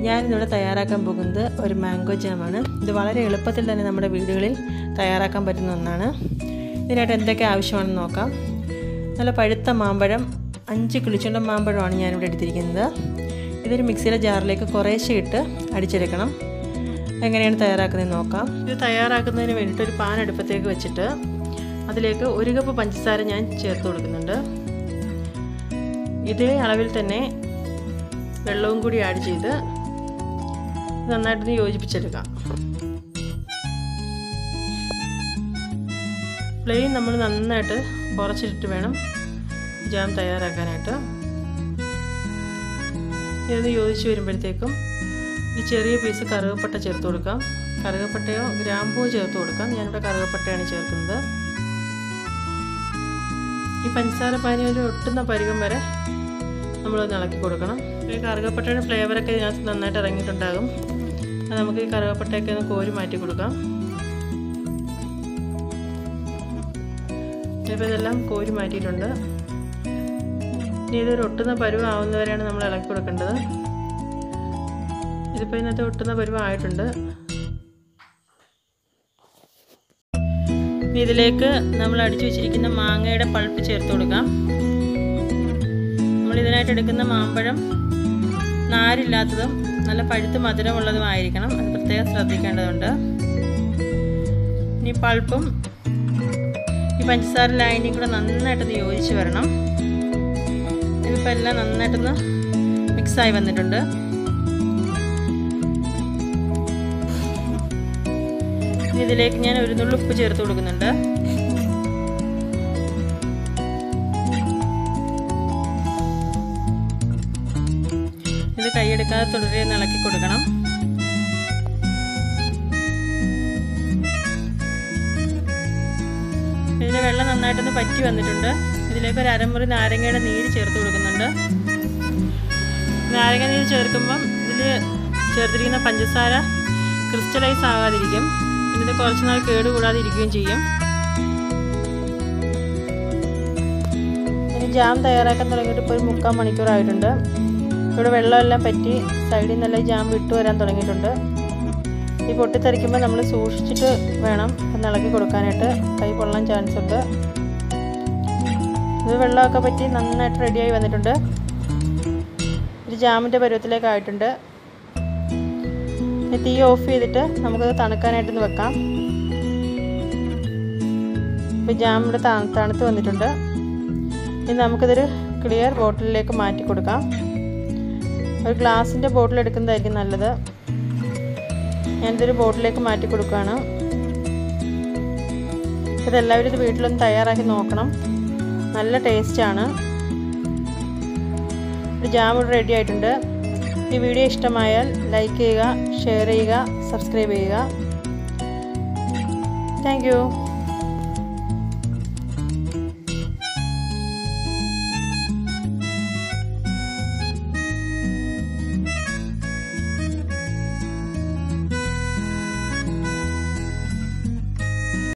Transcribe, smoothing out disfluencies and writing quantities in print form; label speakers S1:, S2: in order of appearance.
S1: ഞാനിന്നിവിടെ തയ്യാറാക്കാൻ പോകുന്നത് ഒരു മാംഗോ ജാമാണ്. ഇത് വളരെ എളുപ്പത്തിൽ തന്നെ നമ്മുടെ വീടുകളിൽ തയ്യാറാക്കാൻ പറ്റുന്ന ഒന്നാണ്. ഇതിനായിട്ട് എന്തൊക്കെ ആവശ്യമാണെന്ന് നോക്കാം. നല്ല പഴുത്ത മാമ്പഴം 5 കിളിച്ചുണ്ടൻ മാമ്പഴമാണ് ഞാനിവിടെ എടുത്തിരിക്കുന്നത്. ഇതൊരു മിക്സിയിലെ ജാറിലേക്ക് കുറേശ്ശെ ഇട്ട് അടിച്ചെടുക്കണം. എങ്ങനെയാണ് തയ്യാറാക്കുന്നതെന്ന് നോക്കാം. ഇത് തയ്യാറാക്കുന്നതിന് വേണ്ടിയിട്ട് ഒരു പാൻ അടുപ്പത്തേക്ക് വെച്ചിട്ട് അതിലേക്ക് 1 കപ്പ് പഞ്ചസാര ഞാൻ ചേർത്ത് കൊടുക്കുന്നുണ്ട്. ഇതേ അളവിൽ തന്നെ വെള്ളവും കൂടി ആഡ് ചെയ്ത് നന്നായിട്ടൊന്ന് യോജിപ്പിച്ചെടുക്കാം. ഫ്ലെയിം നമ്മൾ നന്നായിട്ട് കുറച്ചിട്ട് വേണം ജാം തയ്യാറാക്കാനായിട്ട്. ഇതൊന്ന് യോജിച്ച് വരുമ്പോഴത്തേക്കും ഒരു ചെറിയ പീസ് കറുകപ്പട്ട ചേർത്ത് കൊടുക്കാം. കറുകപ്പട്ടയോ ഗ്രാമ്പോ ചേർത്ത് കൊടുക്കാം. ഞാനിവിടെ കറുകപ്പട്ടയാണ് ചേർക്കുന്നത്. ഈ പഞ്ചസാര പാനിയിൽ ഒട്ടുന്ന പരുവം വരെ നമ്മളൊന്ന് ഇളക്കി കൊടുക്കണം. ഈ കറുകപ്പട്ടയുടെ ഫ്ലേവറൊക്കെ ഇതിനകത്ത് നന്നായിട്ട് ഇറങ്ങിയിട്ടുണ്ടാകും. അത് നമുക്ക് ഈ കറുകപ്പട്ടയൊക്കെ ഒന്ന് കോരി മാറ്റി കൊടുക്കാം. ഇപ്പോൾ ഇതെല്ലാം കോരി മാറ്റിയിട്ടുണ്ട്. ഇനി ഇതൊരു ഒട്ടുന്ന പരുവം ആവുന്നവരെയാണ് നമ്മൾ ഇളക്കി കൊടുക്കേണ്ടത്. ഇതിപ്പോൾ ഇതിനകത്ത് ഒട്ടുന്ന പരുവം ആയിട്ടുണ്ട്. ഇതിലേക്ക് നമ്മൾ അടിച്ചു വെച്ചിരിക്കുന്ന മാങ്ങയുടെ പൾപ്പ് ചേർത്ത് കൊടുക്കാം. ഇതിനായിട്ട് എടുക്കുന്ന മാമ്പഴം നാരില്ലാത്തതും നല്ല പഴുത്ത് മധുരമുള്ളതുമായിരിക്കണം. അത് പ്രത്യേകം ശ്രദ്ധിക്കേണ്ടതുണ്ട്. ഇനി പൾപ്പും ഈ പഞ്ചസാര ലൈനിയും കൂടെ നന്നായിട്ടൊന്ന് യോജിച്ച് വരണം. ഇതിപ്പോൾ എല്ലാം നന്നായിട്ടൊന്ന് മിക്സായി വന്നിട്ടുണ്ട്. ഇതിലേക്ക് ഞാൻ 1 നുള്ളി ഉപ്പ് ചേർത്ത് കൊടുക്കുന്നുണ്ട്. ഇത് കൈയെടുക്കാതെ തുടരെ ഇളക്കി കൊടുക്കണം. ഇതിൻ്റെ വെള്ളം നന്നായിട്ടൊന്ന് പറ്റി വന്നിട്ടുണ്ട്. ഇതിലേക്ക് ഒരു അരമുറി നാരങ്ങയുടെ നീര് ചേർത്ത് കൊടുക്കുന്നുണ്ട്. നാരങ്ങ നീര് ചേർക്കുമ്പം ഇതിൽ ചേർത്തിരിക്കുന്ന പഞ്ചസാര ക്രിസ്റ്റലൈസ് ആകാതിരിക്കും. ഇത് കുറച്ച് നാൾ കേടുകൂടാതെ ഇരിക്കുകയും ചെയ്യും. ഇനി ജാം തയ്യാറാക്കാൻ തുടങ്ങിയിട്ട് ഇപ്പോൾ ഒരു 3/4 മണിക്കൂറായിട്ടുണ്ട്. ഇവിടെ വെള്ളമെല്ലാം പറ്റി സൈഡിൽ നിന്നെല്ലാം ജാം വിട്ടു വരാൻ തുടങ്ങിയിട്ടുണ്ട്. ഈ പൊട്ടിത്തെറിക്കുമ്പോൾ നമ്മൾ സൂക്ഷിച്ചിട്ട് വേണം ഒന്ന് ഇളക്കി കൊടുക്കാനായിട്ട്. കൈ പൊള്ളാൻ ചാൻസ് ഉണ്ട്. ഇത് വെള്ളമൊക്കെ പറ്റി നന്നായിട്ട് റെഡിയായി വന്നിട്ടുണ്ട്. ഒരു ജാമിൻ്റെ പരുവത്തിലേക്കായിട്ടുണ്ട്. തീ ഓഫ് ചെയ്തിട്ട് നമുക്കത് തണുക്കാനായിട്ടൊന്ന് വെക്കാം. ഇപ്പോൾ ജാം ഇവിടെ തണുത്ത് വന്നിട്ടുണ്ട്. ഇനി നമുക്കിതൊരു ക്ലിയർ ബോട്ടിലിലേക്ക് മാറ്റി കൊടുക്കാം. ഒരു ഗ്ലാസിൻ്റെ ബോട്ടിൽ എടുക്കുന്നതായിരിക്കും നല്ലത്. ഞാനിതൊരു ബോട്ടിലേക്ക് മാറ്റി കൊടുക്കുകയാണ്. ഇതെല്ലാവരും ഇത് വീട്ടിലൊന്ന് തയ്യാറാക്കി നോക്കണം. നല്ല ടേസ്റ്റാണ്. ഒരു ജാം ഇവിടെ റെഡി ആയിട്ടുണ്ട്. ഈ വീഡിയോ ഇഷ്ടമായാൽ ലൈക്ക് ചെയ്യുക, ഷെയർ ചെയ്യുക, സബ്സ്ക്രൈബ് ചെയ്യുക. Thank you.